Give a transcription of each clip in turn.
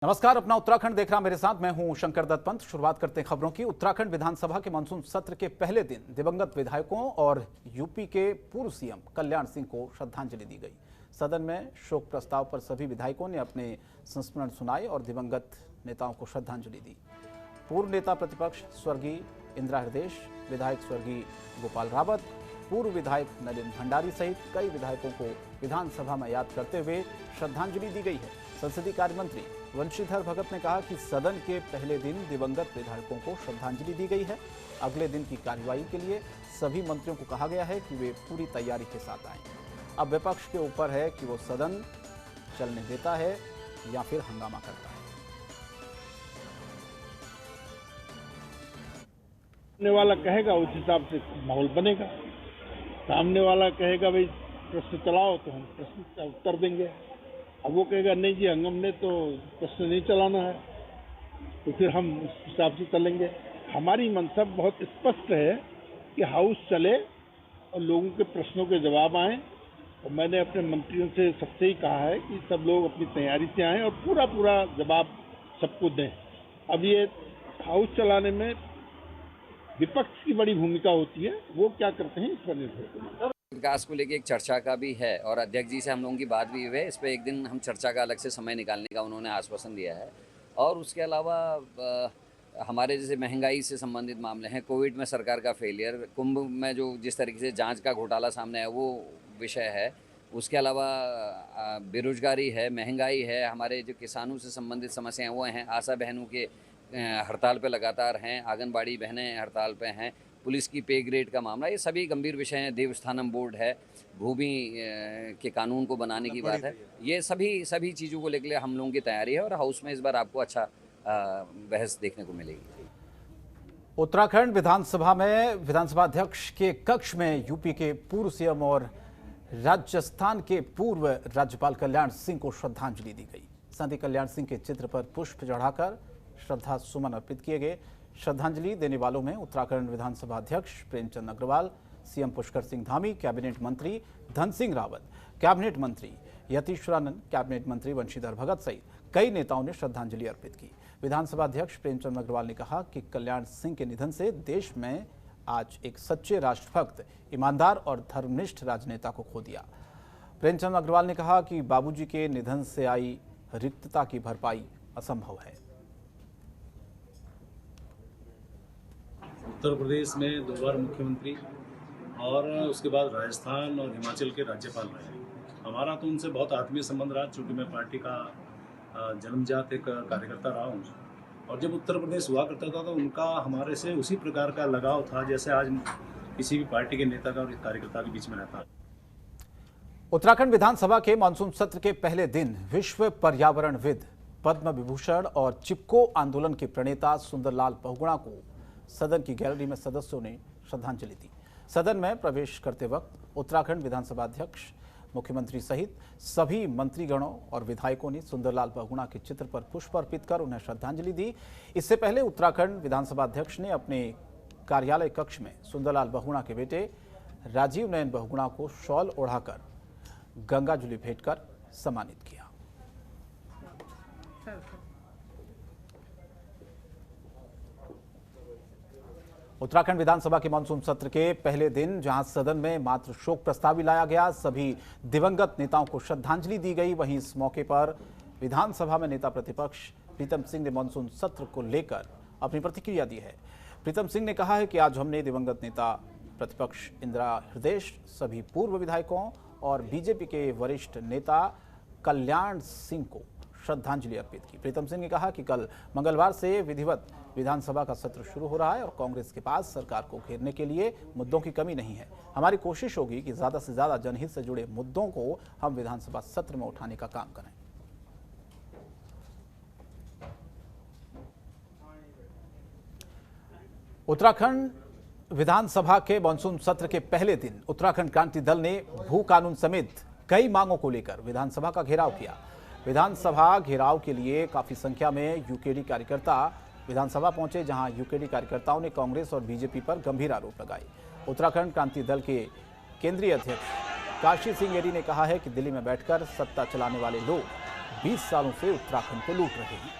नमस्कार, अपना उत्तराखंड देख रहा मेरे साथ मैं हूं शंकर दत्त पंत। शुरुआत करते हैं खबरों की। उत्तराखंड विधानसभा के मानसून सत्र के पहले दिन दिवंगत विधायकों और यूपी के पूर्व सीएम कल्याण सिंह को श्रद्धांजलि दी गई। सदन में शोक प्रस्ताव पर सभी विधायकों ने अपने संस्मरण सुनाए और दिवंगत नेताओं को श्रद्धांजलि दी। पूर्व नेता प्रतिपक्ष स्वर्गीय इंदिरा हृदयेश, विधायक स्वर्गीय गोपाल रावत, पूर्व विधायक नलिन भंडारी सहित कई विधायकों को विधानसभा में याद करते हुए श्रद्धांजलि दी गई है। संसदीय कार्य मंत्री वंशीधर भगत ने कहा कि सदन के पहले दिन दिवंगत विधायकों को श्रद्धांजलि दी गई है। अगले दिन की कार्यवाही के लिए सभी मंत्रियों को कहा गया है कि वे पूरी तैयारी के साथ आएं। अब विपक्ष के ऊपर है कि वो सदन चलने देता है या फिर हंगामा करता है। सामने वाला कहेगा उस हिसाब से माहौल बनेगा। सामने वाला कहेगा भाई प्रश्न चलाओ तो हम प्रश्न का उत्तर देंगे। अब वो कहेगा नहीं जी हमने तो प्रश्न नहीं चलाना है, तो फिर हम उस हिसाब से चलेंगे। हमारी मंशा बहुत स्पष्ट है कि हाउस चले और लोगों के प्रश्नों के जवाब आए। और मैंने अपने मंत्रियों से सबसे ही कहा है कि सब लोग अपनी तैयारी से आएँ और पूरा जवाब सबको दें। अब ये हाउस चलाने में विपक्ष की बड़ी भूमिका होती है, वो क्या करते हैं इस पर निर्भर करता है। विकास को लेके एक चर्चा का भी है और अध्यक्ष जी से हम लोगों की बात भी हुई है। इस पर एक दिन हम चर्चा का अलग से समय निकालने का उन्होंने आश्वासन दिया है। और उसके अलावा हमारे जैसे महंगाई से संबंधित मामले हैं, कोविड में सरकार का फेलियर, कुंभ में जो जिस तरीके से जांच का घोटाला सामने है वो विषय है। उसके अलावा बेरोजगारी है, महंगाई है, हमारे जो किसानों से संबंधित समस्याएँ वो हैं, आशा बहनों के हड़ताल पे लगातार हैं, आंगनबाड़ी बहनें हड़ताल पे हैं, पुलिस की पे ग्रेड का मामला, ये सभी गंभीर विषय हैं। देवस्थानम बोर्ड है, भूमि के कानून को बनाने की बात है। ये सभी चीज़ों को लेकर हम लोगों की तैयारी है और हाउस में इस बार आपको अच्छा बहस देखने को मिलेगी। उत्तराखंड विधानसभा में विधानसभा अध्यक्ष के कक्ष में यूपी के पूर्व सीएम और राजस्थान के पूर्व राज्यपाल कल्याण सिंह को श्रद्धांजलि दी गई। संत कल्याण सिंह के चित्र पर पुष्प चढ़ाकर श्रद्धा सुमन अर्पित किए गए। श्रद्धांजलि देने वालों में उत्तराखंड विधानसभा अध्यक्ष प्रेमचंद अग्रवाल, सीएम पुष्कर सिंह धामी, कैबिनेट मंत्री धन सिंह रावत, कैबिनेट मंत्री यतीश्वरानंद, कैबिनेट मंत्री वंशीधर भगत सहित कई नेताओं ने श्रद्धांजलि अर्पित की। विधानसभा अध्यक्ष प्रेमचंद अग्रवाल ने कहा कि कल्याण सिंह के निधन से देश में आज एक सच्चे राष्ट्रभक्त, ईमानदार और धर्मनिष्ठ राजनेता को खो दिया। प्रेमचंद अग्रवाल ने कहा कि बाबूजी के निधन से आई रिक्तता की भरपाई असंभव है। उत्तर प्रदेश में 2 बार मुख्यमंत्री और उसके बाद राजस्थान और हिमाचल के राज्यपाल रहे। हमारा तो उनसे बहुत आत्मीय संबंध रहा, चूँकि मैं पार्टी का जन्मजात एक कार्यकर्ता रहा हूँ। और जब उत्तर प्रदेश हुआ करता था तो उनका हमारे से उसी प्रकार का लगाव था जैसे आज किसी भी पार्टी के नेता का और कार्यकर्ता के बीच में रहता है। उत्तराखंड विधानसभा के मानसून सत्र के पहले दिन विश्व पर्यावरणविद, पद्म विभूषण और चिपको आंदोलन के प्रणेता सुंदरलाल बहुगुणा को सदन की गैलरी में सदस्यों ने श्रद्धांजलि दी। सदन में प्रवेश करते वक्त उत्तराखंड विधानसभा अध्यक्ष, मुख्यमंत्री सहित सभी मंत्रीगणों और विधायकों ने सुंदरलाल बहुगुणा के चित्र पर पुष्प अर्पित कर उन्हें श्रद्धांजलि दी। इससे पहले उत्तराखंड विधानसभा अध्यक्ष ने अपने कार्यालय कक्ष में सुंदरलाल बहुगुणा के बेटे राजीव नयन बहुगुणा को शॉल ओढ़ाकर गंगाजलि भेंट कर सम्मानित किया। उत्तराखंड विधानसभा के मानसून सत्र के पहले दिन जहां सदन में मात्र शोक प्रस्ताव भी लाया गया, सभी दिवंगत नेताओं को श्रद्धांजलि दी गई। वहीं इस मौके पर विधानसभा में नेता प्रतिपक्ष प्रीतम सिंह ने मानसून सत्र को लेकर अपनी प्रतिक्रिया दी है। प्रीतम सिंह ने कहा है कि आज हमने दिवंगत नेता प्रतिपक्ष इंदिरा हृदयेश, सभी पूर्व विधायकों और बीजेपी के वरिष्ठ नेता कल्याण सिंह को श्रद्धांजलि अर्पित की। प्रीतम सिंह ने कहा कि कल मंगलवार से विधिवत विधानसभा का सत्र शुरू हो रहा है और कांग्रेस के पास सरकार को घेरने के लिए मुद्दों की कमी नहीं है। हमारी कोशिश होगी कि ज्यादा से ज्यादा जनहित से जुड़े मुद्दों को हम विधानसभा सत्र में उठाने का काम करें। उत्तराखंड विधानसभा के मानसून सत्र के पहले दिन उत्तराखंड क्रांति दल ने भू कानून समेत कई मांगों को लेकर विधानसभा का घेराव किया। विधानसभा घेराव के लिए काफी संख्या में यूकेडी कार्यकर्ता विधानसभा पहुंचे, जहां यूकेडी कार्यकर्ताओं ने कांग्रेस और बीजेपी पर गंभीर आरोप लगाए। उत्तराखंड क्रांति दल के केंद्रीय अध्यक्ष काशी सिंह येरी ने कहा है कि दिल्ली में बैठकर सत्ता चलाने वाले लोग 20 सालों से उत्तराखंड को लूट रहे हैं।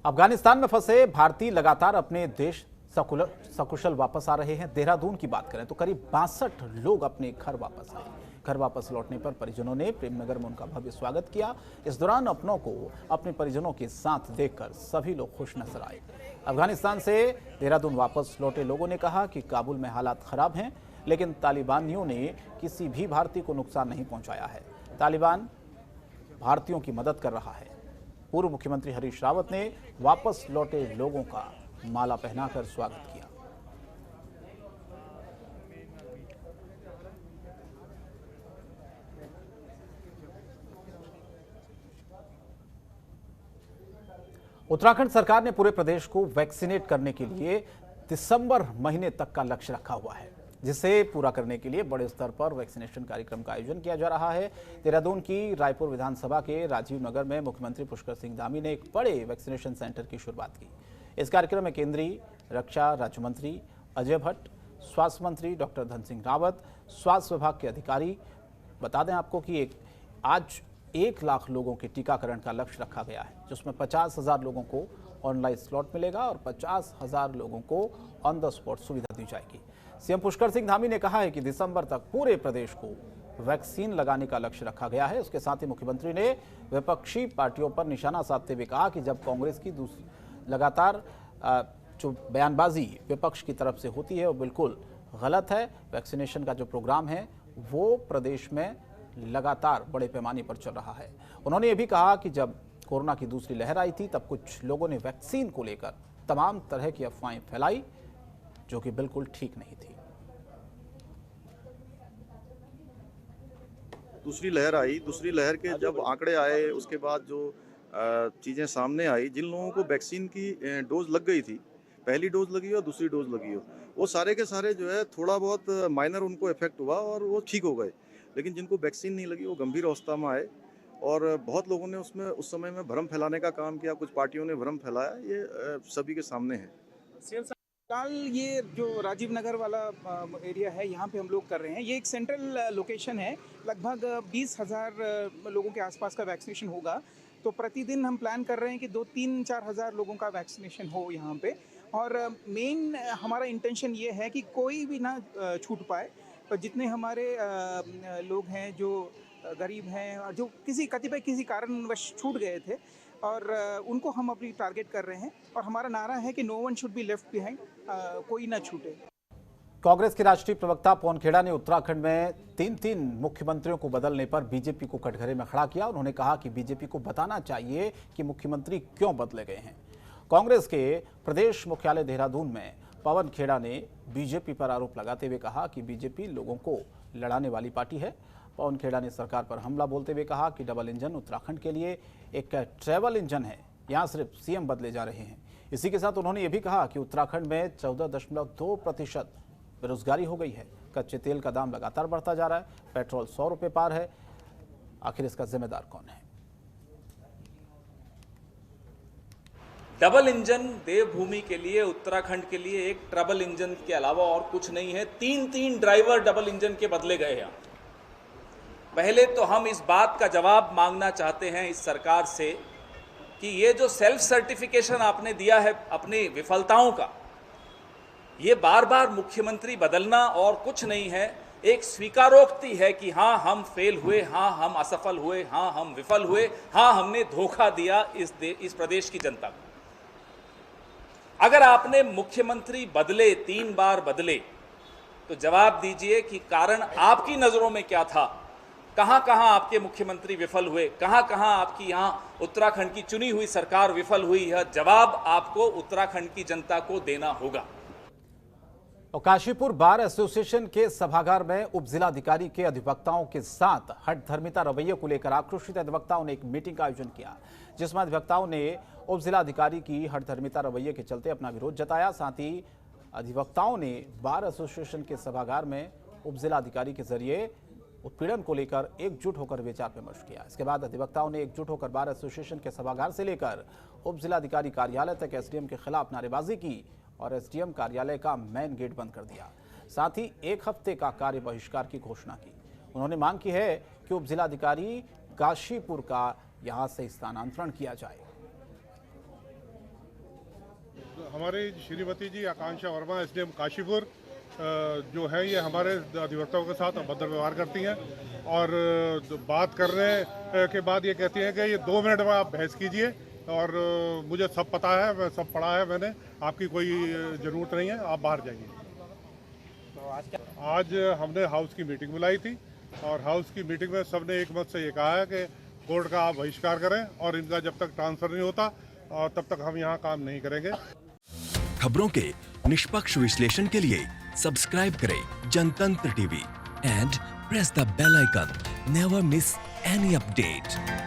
अफगानिस्तान में फंसे भारतीय लगातार अपने देश सकुशल वापस आ रहे हैं। देहरादून की बात करें तो करीब 62 लोग अपने घर वापस आए। घर वापस लौटने पर परिजनों ने प्रेमनगर में उनका भव्य स्वागत किया। इस दौरान अपनों को अपने परिजनों के साथ देखकर सभी लोग खुश नजर आए। अफगानिस्तान से देहरादून वापस लौटे लोगों ने कहा कि काबुल में हालात खराब हैं, लेकिन तालिबानियों ने किसी भी भारतीय को नुकसान नहीं पहुंचाया है। तालिबान भारतीयों की मदद कर रहा है। पूर्व मुख्यमंत्री हरीश रावत ने वापस लौटे लोगों का माला पहनाकर स्वागत किया। उत्तराखंड सरकार ने पूरे प्रदेश को वैक्सीनेट करने के लिए दिसंबर महीने तक का लक्ष्य रखा हुआ है, जिसे पूरा करने के लिए बड़े स्तर पर वैक्सीनेशन कार्यक्रम का आयोजन किया जा रहा है। देहरादून की रायपुर विधानसभा के राजीव नगर में मुख्यमंत्री पुष्कर सिंह धामी ने एक बड़े वैक्सीनेशन सेंटर की शुरुआत की। इस कार्यक्रम में केंद्रीय रक्षा राज्य मंत्री अजय भट्ट, स्वास्थ्य मंत्री डॉक्टर धन सिंह रावत, स्वास्थ्य विभाग के अधिकारी। बता दें आपको कि आज 1 लाख लोगों के टीकाकरण का लक्ष्य रखा गया है, जिसमें 50,000 लोगों को ऑनलाइन स्लॉट मिलेगा और 50,000 लोगों को ऑन द स्पॉट सुविधा दी जाएगी। सीएम पुष्कर सिंह धामी ने कहा है कि दिसंबर तक पूरे प्रदेश को वैक्सीन लगाने का लक्ष्य रखा गया है। उसके साथ ही मुख्यमंत्री ने विपक्षी पार्टियों पर निशाना साधते हुए कहा कि जब कांग्रेस की लगातार जो बयानबाजी विपक्ष की तरफ से होती है वो बिल्कुल गलत है। वैक्सीनेशन का जो प्रोग्राम है वो प्रदेश में लगातार बड़े पैमाने पर चल रहा है। उन्होंने ये भी कहा कि जब कोरोना की दूसरी लहर आई थी तब कुछ लोगों ने वैक्सीन को लेकर तमाम तरह की अफवाहें फैलाई, जो कि बिल्कुल ठीक नहीं थी। दूसरी लहर आई, दूसरी लहर के जब आंकड़े आए, उसके बाद जो चीज़ें सामने आई, जिन लोगों को वैक्सीन की डोज लग गई थी, पहली डोज लगी हो दूसरी डोज लगी हो, वो सारे के सारे जो है थोड़ा बहुत माइनर उनको इफेक्ट हुआ और वो ठीक हो गए। लेकिन जिनको वैक्सीन नहीं लगी वो गंभीर अवस्था में आए और बहुत लोगों ने उसमें उस समय में भ्रम फैलाने का काम किया, कुछ पार्टियों ने भ्रम फैलाया, ये सभी के सामने है। फिलहाल ये जो राजीव नगर वाला एरिया है, यहाँ पे हम लोग कर रहे हैं। ये एक सेंट्रल लोकेशन है, लगभग 20,000 लोगों के आसपास का वैक्सीनेशन होगा। तो प्रतिदिन हम प्लान कर रहे हैं कि 2-3-4 हज़ार लोगों का वैक्सीनेशन हो यहाँ पे। और मेन हमारा इंटेंशन ये है कि कोई भी ना छूट पाए। तो जितने हमारे लोग हैं जो गरीब हैं और जो किसी कारणवश छूट गए थे, और उनको हम अभी टारगेट कर रहे हैं। और हमारा नारा है कि no one should be left behind, कोई ना छूटे। कांग्रेस के राष्ट्रीय प्रवक्ता पवन खेड़ा ने उत्तराखंड में 3 मुख्यमंत्रियों को बदलने पर बीजेपी को कटघरे में खड़ा किया। उन्होंने कहा कि बीजेपी को बताना चाहिए कि मुख्यमंत्री क्यों बदले गए हैं। कांग्रेस के प्रदेश मुख्यालय देहरादून में पवन खेड़ा ने बीजेपी पर आरोप लगाते हुए कहा कि बीजेपी लोगों को लड़ाने वाली पार्टी है। पवन खेड़ा ने सरकार पर हमला बोलते हुए कहा कि डबल इंजन उत्तराखंड के लिए एक ट्रैवल इंजन है, यहाँ सिर्फ सीएम बदले जा रहे हैं। इसी के साथ उन्होंने ये भी कहा कि उत्तराखंड में 14.2% बेरोजगारी हो गई है। कच्चे तेल का दाम लगातार बढ़ता जा रहा है, पेट्रोल 100 रुपये पार है। आखिर इसका जिम्मेदार कौन है? डबल इंजन देवभूमि के लिए, उत्तराखंड के लिए एक ट्रबल इंजन के अलावा और कुछ नहीं है। 3 ड्राइवर डबल इंजन के बदले गए हैं। पहले तो हम इस बात का जवाब मांगना चाहते हैं इस सरकार से कि ये जो सेल्फ सर्टिफिकेशन आपने दिया है अपनी विफलताओं का, ये बार बार मुख्यमंत्री बदलना और कुछ नहीं है। एक स्वीकारोक्ति है कि हाँ हम फेल हुए, हाँ हम असफल हुए, हाँ हम विफल हुए, हाँ हमने धोखा दिया इस प्रदेश की जनता को। अगर आपने मुख्यमंत्री बदले, 3 बार बदले, तो जवाब दीजिए कि कारण आपकी नजरों में क्या था, कहां कहां आपके मुख्यमंत्री विफल हुए, कहां कहां आपकी यहां उत्तराखंड की चुनी हुई सरकार विफल हुई है। जवाब आपको उत्तराखंड की जनता को देना होगा। और काशीपुर बार एसोसिएशन के सभागार में उप जिलाधिकारी के अधिवक्ताओं के साथ हठधर्मिता रवैये को लेकर आक्रोशित अधिवक्ताओं ने एक मीटिंग का आयोजन किया, जिसमें अधिवक्ताओं ने उप जिलाधिकारी की हठधर्मिता रवैये के चलते अपना विरोध जताया। साथ ही अधिवक्ताओं ने बार एसोसिएशन के सभागार में उप जिलाधिकारी के जरिए उत्पीड़न को लेकर एकजुट होकर विचार विमर्श किया। इसके बाद अधिवक्ताओं ने एकजुट होकर बार एसोसिएशन के सभागार से लेकर उप जिलाधिकारी कार्यालय तक एसडीएम के खिलाफ नारेबाजी की और एसडीएम कार्यालय का मेन गेट बंद कर दिया। साथ ही 1 हफ्ते का कार्य बहिष्कार की घोषणा की। उन्होंने मांग की है कि उप जिलाधिकारी काशीपुर का यहां से स्थानांतरण किया जाए। हमारी श्रीमती जी आकांक्षा वर्मा एसडीएम काशीपुर जो है ये हमारे अधिवक्ताओं के साथ अभद्र व्यवहार करती हैं और बात करने के बाद ये कहती हैं कि ये 2 मिनट में आप बहस कीजिए और मुझे सब पता है, मैं सब पढ़ा है मैंने, आपकी कोई ज़रूरत नहीं है, आप बाहर जाइए। तो आज हमने हाउस की मीटिंग बुलाई थी और हाउस की मीटिंग में सबने एक मत से ये कहा है कि कोर्ट का आप बहिष्कार करें और इनका जब तक ट्रांसफ़र नहीं होता और तब तक हम यहाँ काम नहीं करेंगे। खबरों के निष्पक्ष विश्लेषण के लिए सब्सक्राइब करें Jantantra TV and press the bell icon. Never miss any update.